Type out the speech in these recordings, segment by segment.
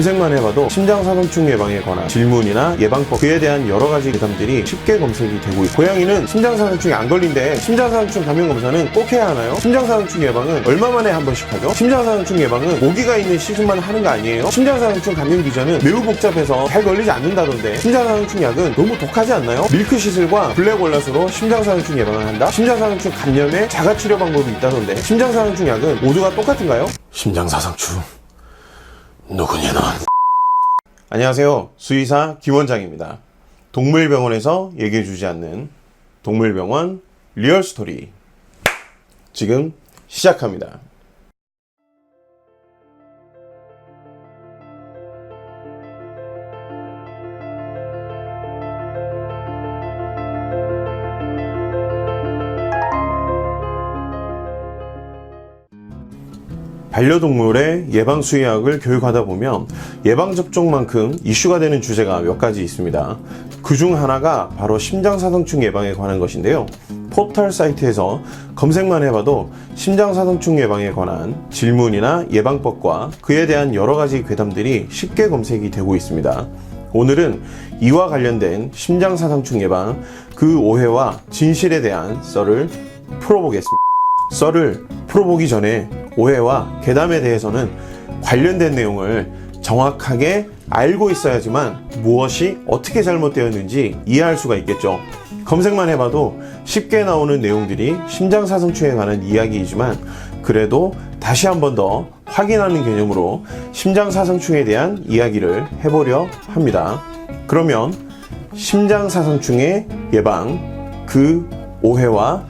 검색만 해봐도 심장사상충 예방에 관한 질문이나 예방법, 그에 대한 여러가지 괴담들이 쉽게 검색이 되고 있고, 고양이는 심장사상충에 안 걸린데 심장사상충 감염 검사는 꼭 해야 하나요? 심장사상충 예방은 얼마 만에 한 번씩 하죠? 심장사상충 예방은 모기가 있는 시즌만 하는 거 아니에요? 심장사상충 감염 기전은 매우 복잡해서 잘 걸리지 않는다던데 심장사상충 약은 너무 독하지 않나요? 밀크시슬과 블랙월넛으로 심장사상충 예방을 한다? 심장사상충 감염에 자가치료 방법이 있다던데 심장사상충 약은 모두가 똑같은가요? 심장사상충 누구냐 넌. 안녕하세요, 수의사 김원장입니다. 동물병원에서 얘기해주지 않는 동물병원 리얼스토리 지금 시작합니다. 반려동물의 예방수의학을 교육하다 보면 예방접종만큼 이슈가 되는 주제가 몇 가지 있습니다. 그 중 하나가 바로 심장사상충 예방에 관한 것인데요. 포털 사이트에서 검색만 해봐도 심장사상충 예방에 관한 질문이나 예방법과 그에 대한 여러가지 괴담들이 쉽게 검색이 되고 있습니다. 오늘은 이와 관련된 심장사상충 예방, 그 오해와 진실에 대한 썰을 풀어보겠습니다. 썰을 풀어보기 전에 오해와 괴담에 대해서는 관련된 내용을 정확하게 알고 있어야지만 무엇이 어떻게 잘못되었는지 이해할 수가 있겠죠. 검색만 해봐도 쉽게 나오는 내용들이 심장사상충에 관한 이야기이지만 그래도 다시 한 번 더 확인하는 개념으로 심장사상충에 대한 이야기를 해보려 합니다. 그러면 심장사상충의 예방, 그 오해와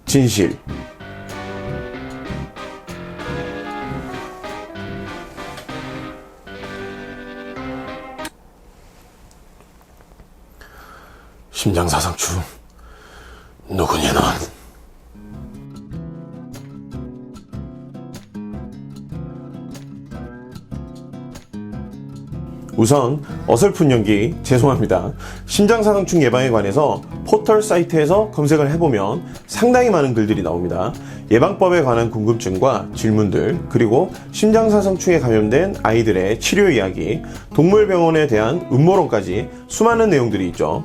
진실, 심장사상충 누구냐 넌. 우선 어설픈 연기 죄송합니다. 심장사상충 예방에 관해서 포털 사이트에서 검색을 해보면 상당히 많은 글들이 나옵니다. 예방법에 관한 궁금증과 질문들, 그리고 심장사상충에 감염된 아이들의 치료 이야기, 동물병원에 대한 음모론까지 수많은 내용들이 있죠.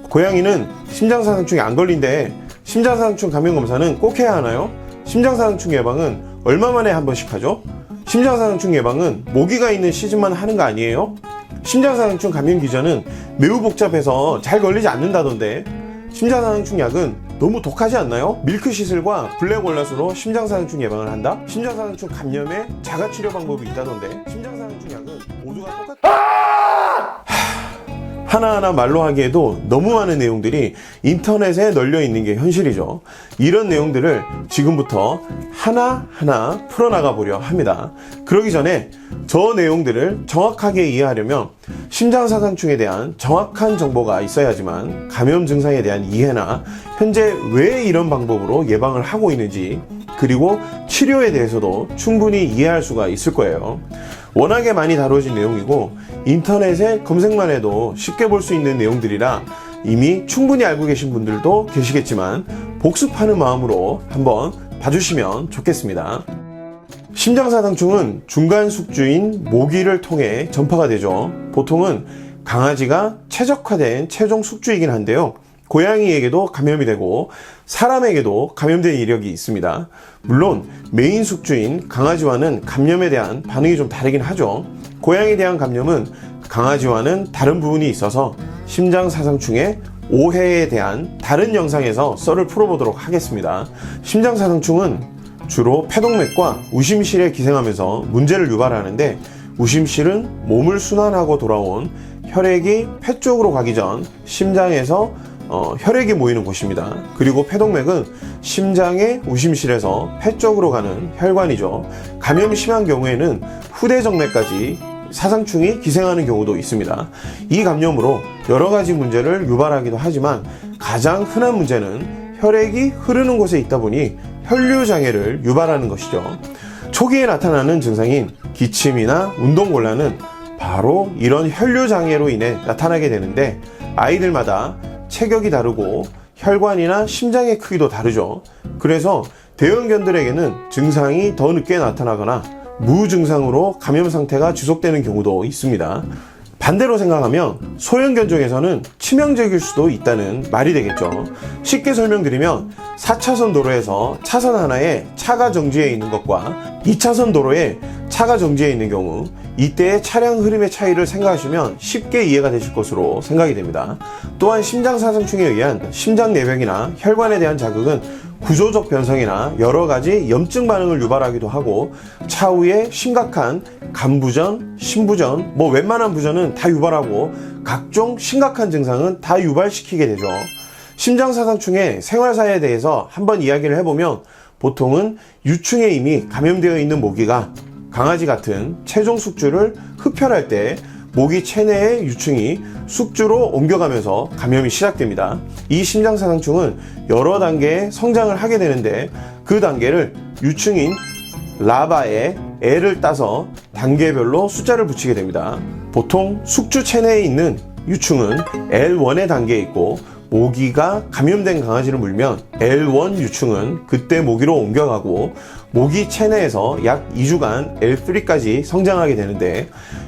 고양이는 심장사상충에 안 걸린데 심장사상충 감염 검사는 꼭 해야 하나요? 심장사상충 예방은 얼마 만에 한 번씩 하죠? 심장사상충 예방은 모기가 있는 시즌만 하는 거 아니에요? 심장사상충 감염 기전은 매우 복잡해서 잘 걸리지 않는다던데 심장사상충 약은 너무 독하지 않나요? 밀크시슬과 블랙월넛으로 심장사상충 예방을 한다? 심장사상충 감염에 자가치료 방법이 있다던데 심장사상충 약은 모두가 똑같아. 하나하나 말로 하기에도 너무 많은 내용들이 인터넷에 널려 있는 게 현실이죠. 이런 내용들을 지금부터 하나하나 풀어나가 보려 합니다. 그러기 전에 저 내용들을 정확하게 이해하려면 심장사상충에 대한 정확한 정보가 있어야지만 감염 증상에 대한 이해나 현재 왜 이런 방법으로 예방을 하고 있는지, 그리고 치료에 대해서도 충분히 이해할 수가 있을 거예요. 워낙에 많이 다뤄진 내용이고 인터넷에 검색만 해도 쉽게 볼 수 있는 내용들이라 이미 충분히 알고 계신 분들도 계시겠지만 복습하는 마음으로 한번 봐주시면 좋겠습니다. 심장사상충은 중간 숙주인 모기를 통해 전파가 되죠. 보통은 강아지가 최적화된 최종 숙주이긴 한데요. 고양이에게도 감염이 되고 사람에게도 감염된 이력이 있습니다. 물론 메인 숙주인 강아지와는 감염에 대한 반응이 좀 다르긴 하죠. 고양이에 대한 감염은 강아지와는 다른 부분이 있어서 심장사상충의 오해에 대한 다른 영상에서 썰을 풀어보도록 하겠습니다. 심장사상충은 주로 폐동맥과 우심실에 기생하면서 문제를 유발하는데, 우심실은 몸을 순환하고 돌아온 혈액이 폐 쪽으로 가기 전 심장에서 혈액이 모이는 곳입니다. 그리고 폐동맥은 심장의 우심실에서 폐 쪽으로 가는 혈관이죠. 감염이 심한 경우에는 후대정맥까지 사상충이 기생하는 경우도 있습니다. 이 감염으로 여러 가지 문제를 유발하기도 하지만 가장 흔한 문제는 혈액이 흐르는 곳에 있다 보니 혈류장애를 유발하는 것이죠. 초기에 나타나는 증상인 기침이나 운동곤란은 바로 이런 혈류장애로 인해 나타나게 되는데, 아이들마다 체격이 다르고 혈관이나 심장의 크기도 다르죠. 그래서 대형견들에게는 증상이 더 늦게 나타나거나 무증상으로 감염 상태가 지속되는 경우도 있습니다. 반대로 생각하면 소형견종에서는 치명적일 수도 있다는 말이 되겠죠. 쉽게 설명드리면 4차선 도로에서 차선 하나에 차가 정지해 있는 것과 2차선 도로에 차가 정지해 있는 경우, 이때의 차량 흐름의 차이를 생각하시면 쉽게 이해가 되실 것으로 생각이 됩니다. 또한 심장사상충에 의한 심장내벽이나 혈관에 대한 자극은 구조적 변성이나 여러 가지 염증 반응을 유발하기도 하고, 차후에 심각한 간부전, 심부전, 웬만한 부전은 다 유발하고 각종 심각한 증상은 다 유발시키게 되죠. 심장사상충의 생활사에 대해서 한번 이야기를 해보면, 보통은 유충에 이미 감염되어 있는 모기가 강아지 같은 체종 숙주를 흡혈할 때 모기 체내의 유충이 숙주로 옮겨가면서 감염이 시작됩니다. 이 심장사상충은 여러 단계의 성장을 하게 되는데, 그 단계를 유충인 라바에 L을 따서 단계별로 숫자를 붙이게 됩니다. 보통 숙주 체내에 있는 유충은 L1의 단계에 있고, 모기가 감염된 강아지를 물면 L1 유충은 그때 모기로 옮겨가고, 모기 체내에서 약 2주간 L3까지 성장하게 되는데,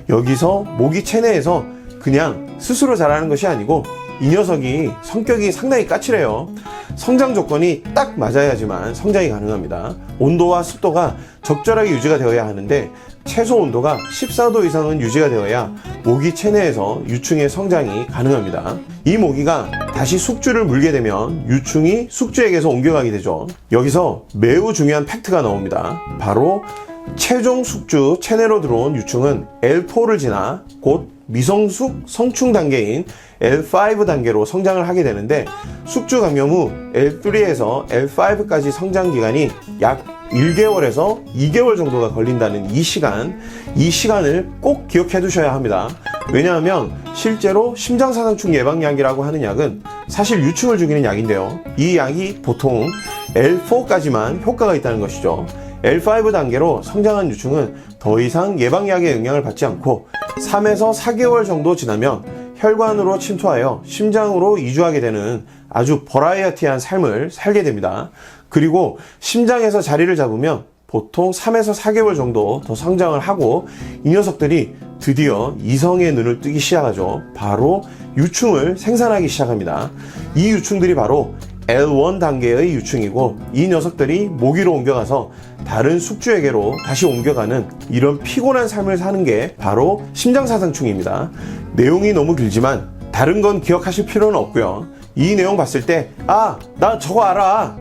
여기서 모기 체내에서 그냥 스스로 자라는 것이 아니고 이 녀석이 성격이 상당히 까칠해요. 성장 조건이 딱 맞아야지만 성장이 가능합니다. 온도와 습도가 적절하게 유지가 되어야 하는데, 최소 온도가 14도 이상은 유지가 되어야 모기 체내에서 유충의 성장이 가능합니다. 이 모기가 다시 숙주를 물게 되면 유충이 숙주에게서 옮겨가게 되죠. 여기서 매우 중요한 팩트가 나옵니다. 바로 최종 숙주 체내로 들어온 유충은 L4를 지나 곧 미성숙 성충 단계인 L5 단계로 성장을 하게 되는데, 숙주 감염 후 L3에서 L5까지 성장 기간이 약 1개월에서 2개월 정도가 걸린다는 이 시간을 꼭 기억해 두셔야 합니다. 왜냐하면 실제로 심장사상충 예방약이라고 하는 약은 사실 유충을 죽이는 약인데요, 이 약이 보통 L4까지만 효과가 있다는 것이죠. L5 단계로 성장한 유충은 더 이상 예방약의 영향을 받지 않고 3에서 4개월 정도 지나면 혈관으로 침투하여 심장으로 이주하게 되는 아주 버라이어티한 삶을 살게 됩니다. 그리고 심장에서 자리를 잡으면 보통 3에서 4개월 정도 더 성장을 하고, 이 녀석들이 드디어 이성의 눈을 뜨기 시작하죠. 바로 유충을 생산하기 시작합니다. 이 유충들이 바로 L1 단계의 유충이고, 이 녀석들이 모기로 옮겨가서 다른 숙주에게로 다시 옮겨가는 이런 피곤한 삶을 사는 게 바로 심장사상충입니다. 내용이 너무 길지만 다른 건 기억하실 필요는 없고요. 이 내용 봤을 때 나 저거 알아,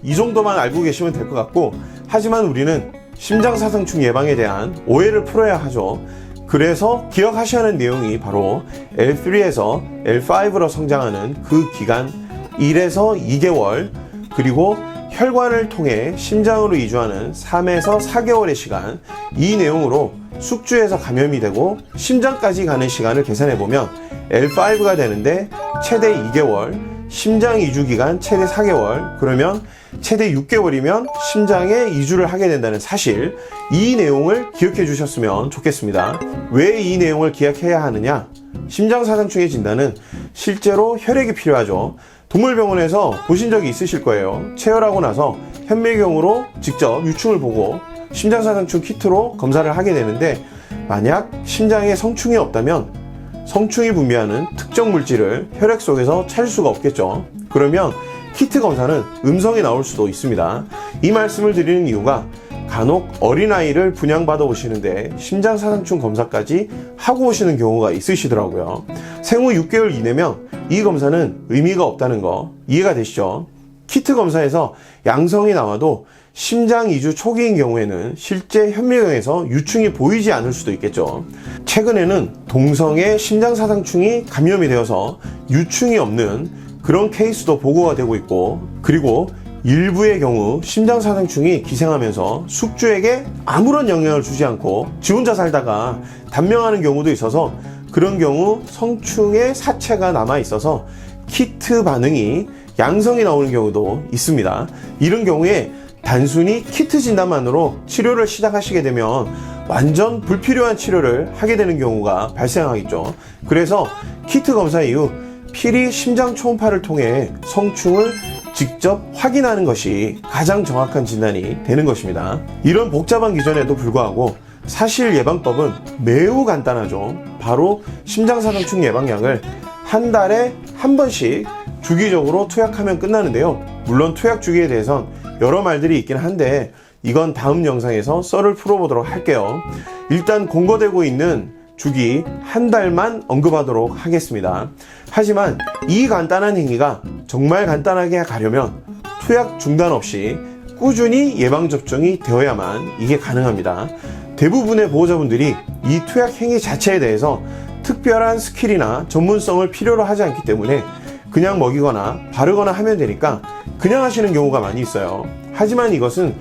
이 정도만 알고 계시면 될 것 같고, 하지만 우리는 심장사상충 예방에 대한 오해를 풀어야 하죠. 그래서 기억하셔야 하는 내용이 바로 L3에서 L5로 성장하는 그 기간 1에서 2개월, 그리고 혈관을 통해 심장으로 이주하는 3에서 4개월의 시간, 이 내용으로 숙주에서 감염이 되고 심장까지 가는 시간을 계산해보면 L5가 되는데 최대 2개월, 심장 이주 기간 최대 4개월, 그러면 최대 6개월이면 심장에 이주를 하게 된다는 사실, 이 내용을 기억해 주셨으면 좋겠습니다. 왜 이 내용을 기억해야 하느냐? 심장사상충의 진단은 실제로 혈액이 필요하죠. 동물병원에서 보신 적이 있으실 거예요. 체열하고 나서 현미경으로 직접 유충을 보고 심장사상충 키트로 검사를 하게 되는데, 만약 심장에 성충이 없다면 성충이 분비하는 특정 물질을 혈액 속에서 찾을 수가 없겠죠. 그러면 키트 검사는 음성이 나올 수도 있습니다. 이 말씀을 드리는 이유가, 간혹 어린아이를 분양받아 오시는데 심장사상충 검사까지 하고 오시는 경우가 있으시더라고요. 생후 6개월 이내면 이 검사는 의미가 없다는 거 이해가 되시죠? 키트 검사에서 양성이 나와도 심장 이주 초기인 경우에는 실제 현미경에서 유충이 보이지 않을 수도 있겠죠. 최근에는 동성애 심장사상충이 감염이 되어서 유충이 없는 그런 케이스도 보고가 되고 있고, 그리고 일부의 경우 심장사상충이 기생하면서 숙주에게 아무런 영향을 주지 않고 지 혼자 살다가 단명하는 경우도 있어서, 그런 경우 성충의 사체가 남아 있어서 키트 반응이 양성이 나오는 경우도 있습니다. 이런 경우에 단순히 키트 진단만으로 치료를 시작하시게 되면 완전 불필요한 치료를 하게 되는 경우가 발생하겠죠. 그래서 키트 검사 이후 필히 심장 초음파를 통해 성충을 직접 확인하는 것이 가장 정확한 진단이 되는 것입니다. 이런 복잡한 기전에도 불구하고 사실 예방법은 매우 간단하죠. 바로 심장사상충 예방약을 한 달에 한 번씩 주기적으로 투약하면 끝나는데요. 물론 투약 주기에 대해선 여러 말들이 있긴 한데 이건 다음 영상에서 썰을 풀어보도록 할게요. 일단 공거되고 있는 주기 한 달만 언급하도록 하겠습니다. 하지만 이 간단한 행위가 정말 간단하게 가려면 투약 중단 없이 꾸준히 예방접종이 되어야만 이게 가능합니다. 대부분의 보호자분들이 이 투약 행위 자체에 대해서 특별한 스킬이나 전문성을 필요로 하지 않기 때문에 그냥 먹이거나 바르거나 하면 되니까 그냥 하시는 경우가 많이 있어요. 하지만 이것은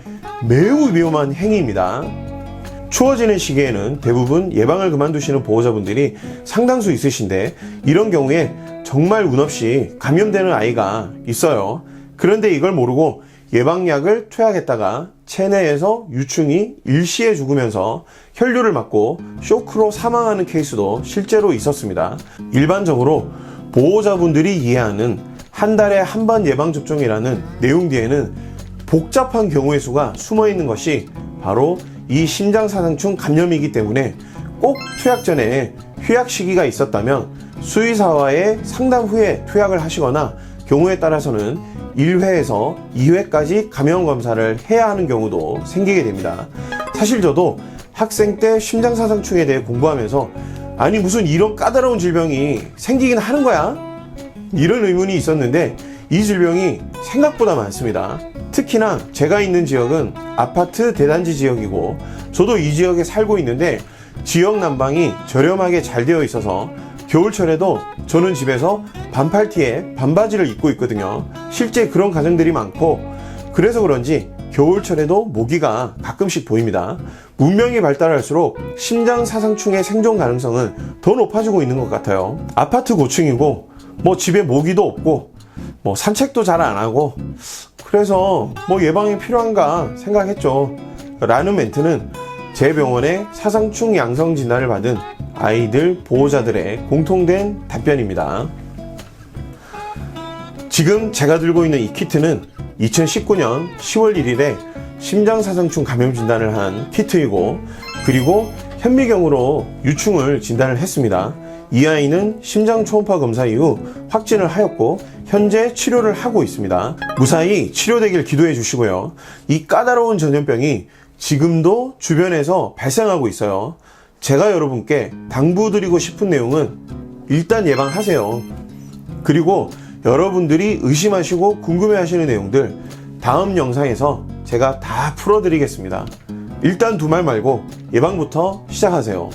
매우 위험한 행위입니다. 추워지는 시기에는 대부분 예방을 그만두시는 보호자분들이 상당수 있으신데 이런 경우에 정말 운 없이 감염되는 아이가 있어요. 그런데 이걸 모르고 예방약을 투약했다가 체내에서 유충이 일시에 죽으면서 혈류를 맞고 쇼크로 사망하는 케이스도 실제로 있었습니다. 일반적으로 보호자분들이 이해하는 한 달에 한 번 예방접종이라는 내용 뒤에는 복잡한 경우의 수가 숨어 있는 것이 바로 이 심장사상충 감염이기 때문에 꼭 투약 전에 휴약 시기가 있었다면 수의사와의 상담 후에 투약을 하시거나 경우에 따라서는 1회에서 2회까지 감염 검사를 해야 하는 경우도 생기게 됩니다. 사실 저도 학생 때 심장사상충에 대해 공부하면서 아니 무슨 이런 까다로운 질병이 생기긴 하는 거야? 이런 의문이 있었는데 이 질병이 생각보다 많습니다. 특히나 제가 있는 지역은 아파트 대단지 지역이고 저도 이 지역에 살고 있는데 지역 난방이 저렴하게 잘 되어 있어서 겨울철에도 저는 집에서 반팔티에 반바지를 입고 있거든요. 실제 그런 가정들이 많고 그래서 그런지 겨울철에도 모기가 가끔씩 보입니다. 문명이 발달할수록 심장사상충의 생존 가능성은 더 높아지고 있는 것 같아요. 아파트 고층이고 집에 모기도 없고 산책도 잘 안 하고 그래서 예방이 필요한가 생각했죠. 라는 멘트는 제 병원의 사상충 양성 진단을 받은 아이들 보호자들의 공통된 답변입니다. 지금 제가 들고 있는 이 키트는 2019년 10월 1일에 심장사상충 감염 진단을 한 키트이고 그리고 현미경으로 유충을 진단을 했습니다. 이 아이는 심장 초음파 검사 이후 확진을 하였고 현재 치료를 하고 있습니다. 무사히 치료되길 기도해 주시고요. 이 까다로운 전염병이 지금도 주변에서 발생하고 있어요. 제가 여러분께 당부드리고 싶은 내용은 일단 예방하세요. 그리고 여러분들이 의심하시고 궁금해하시는 내용들 다음 영상에서 제가 다 풀어드리겠습니다. 일단 두 말 말고 예방부터 시작하세요.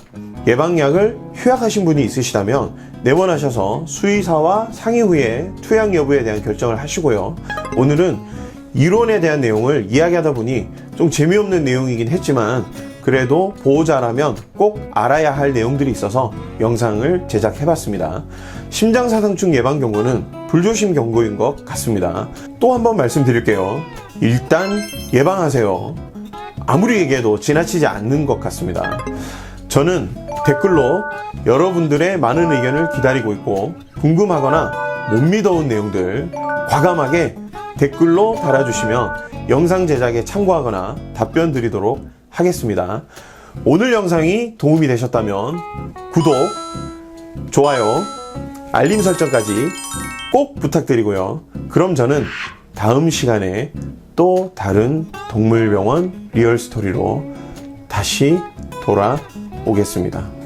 예방약을 휴약하신 분이 있으시다면 내원하셔서 수의사와 상의 후에 투약 여부에 대한 결정을 하시고요. 오늘은 이론에 대한 내용을 이야기하다 보니 좀 재미없는 내용이긴 했지만 그래도 보호자라면 꼭 알아야 할 내용들이 있어서 영상을 제작해봤습니다. 심장사상충 예방 경고는 불조심 경고인 것 같습니다. 또 한 번 말씀드릴게요. 일단 예방하세요. 아무리 얘기해도 지나치지 않는 것 같습니다. 저는 댓글로 여러분들의 많은 의견을 기다리고 있고 궁금하거나 못 믿어온 내용들 과감하게 댓글로 달아주시면 영상 제작에 참고하거나 답변 드리도록 하겠습니다. 오늘 영상이 도움이 되셨다면 구독, 좋아요, 알림 설정까지 꼭 부탁드리고요. 그럼 저는 다음 시간에 또 다른 동물병원 리얼스토리로 다시 돌아오겠습니다.